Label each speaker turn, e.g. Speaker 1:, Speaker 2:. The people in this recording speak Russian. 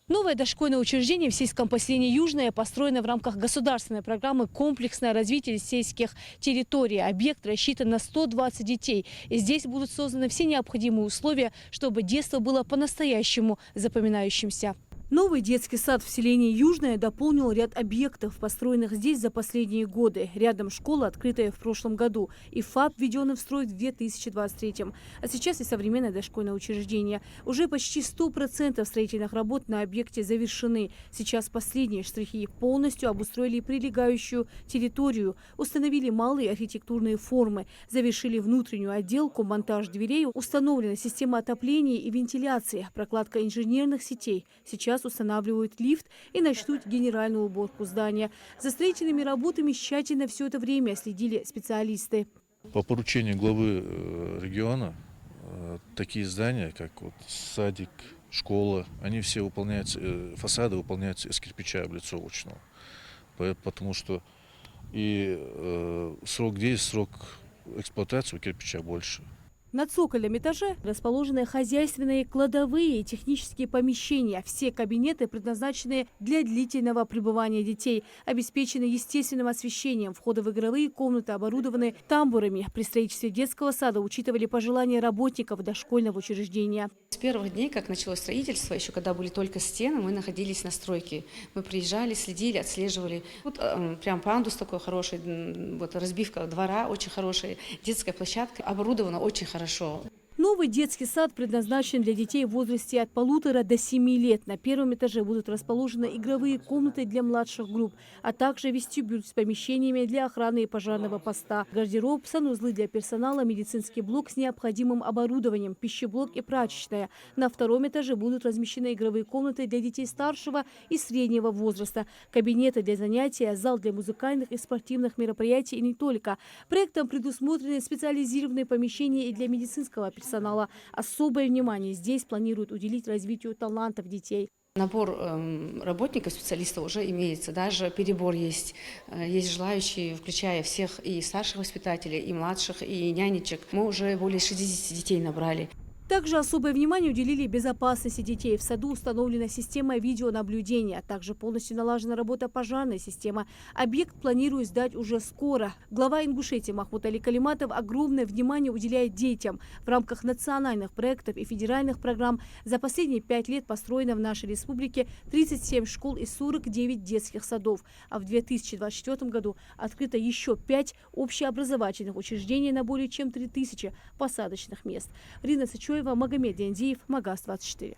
Speaker 1: Новое дошкольное учреждение в сельском поселении Южное построено в рамках государственной программы «Комплексное развитие сельских территорий». Объект рассчитан на 120 детей. И здесь будут созданы все необходимые условия, чтобы детство было по-настоящему запоминающимся. Новый детский сад в селении Южное дополнил ряд объектов, построенных здесь за последние годы. Рядом школа, открытая в прошлом году, и ФАП, введенный в строй в 2023. А сейчас и современное дошкольное учреждение. Уже почти 100% строительных работ на объекте завершены. Сейчас последние штрихи. Полностью обустроили прилегающую территорию, установили малые архитектурные формы, завершили внутреннюю отделку, монтаж дверей, установлена система отопления и вентиляции, прокладка инженерных сетей. Сейчас устанавливают лифт и начнут генеральную уборку здания. За строительными работами тщательно все это время следили специалисты.
Speaker 2: По поручению главы региона такие здания, как вот садик, школа, они все выполняются, фасады выполняются из кирпича облицовочного. Потому что и срок действия, срок эксплуатации у кирпича больше.
Speaker 1: На цокольном этаже расположены хозяйственные кладовые и технические помещения. Все кабинеты предназначены для длительного пребывания детей, обеспечены естественным освещением. Входы в игровые комнаты оборудованы тамбурами. При строительстве детского сада учитывали пожелания работников дошкольного учреждения.
Speaker 3: С первых дней, как началось строительство, еще когда были только стены, мы находились на стройке. Мы приезжали, следили, отслеживали. Вот прям пандус такой хороший, вот разбивка двора очень хорошая, детская площадка оборудована очень хорошо.
Speaker 1: Новый детский сад предназначен для детей в возрасте от 1,5 до 7 лет. На первом этаже будут расположены игровые комнаты для младших групп, а также вестибюль с помещениями для охраны и пожарного поста, гардероб, санузлы для персонала, медицинский блок с необходимым оборудованием, пищеблок и прачечная. На втором этаже будут размещены игровые комнаты для детей старшего и среднего возраста, кабинеты для занятия, зал для музыкальных и спортивных мероприятий и не только. Проектом предусмотрены специализированные помещения и для медицинского персонала. Особое внимание здесь планируют уделить развитию талантов детей.
Speaker 3: Набор работников, специалистов уже имеется, даже перебор есть. Есть желающие, включая всех и старших воспитателей, и младших, и нянечек. Мы уже более 60 детей набрали.
Speaker 1: Также особое внимание уделили безопасности детей. В саду установлена система видеонаблюдения. Также полностью налажена работа пожарной системы. Объект планируют сдать уже скоро. Глава Ингушетии Махмуд Али Калиматов огромное внимание уделяет детям. В рамках национальных проектов и федеральных программ за последние 5 лет построено в нашей республике 37 школ и 49 детских садов. А в 2024 году открыто еще 5 общеобразовательных учреждений на более чем 3000 посадочных мест. Рина Сычева, Магомед Яндиев, Магаз 24.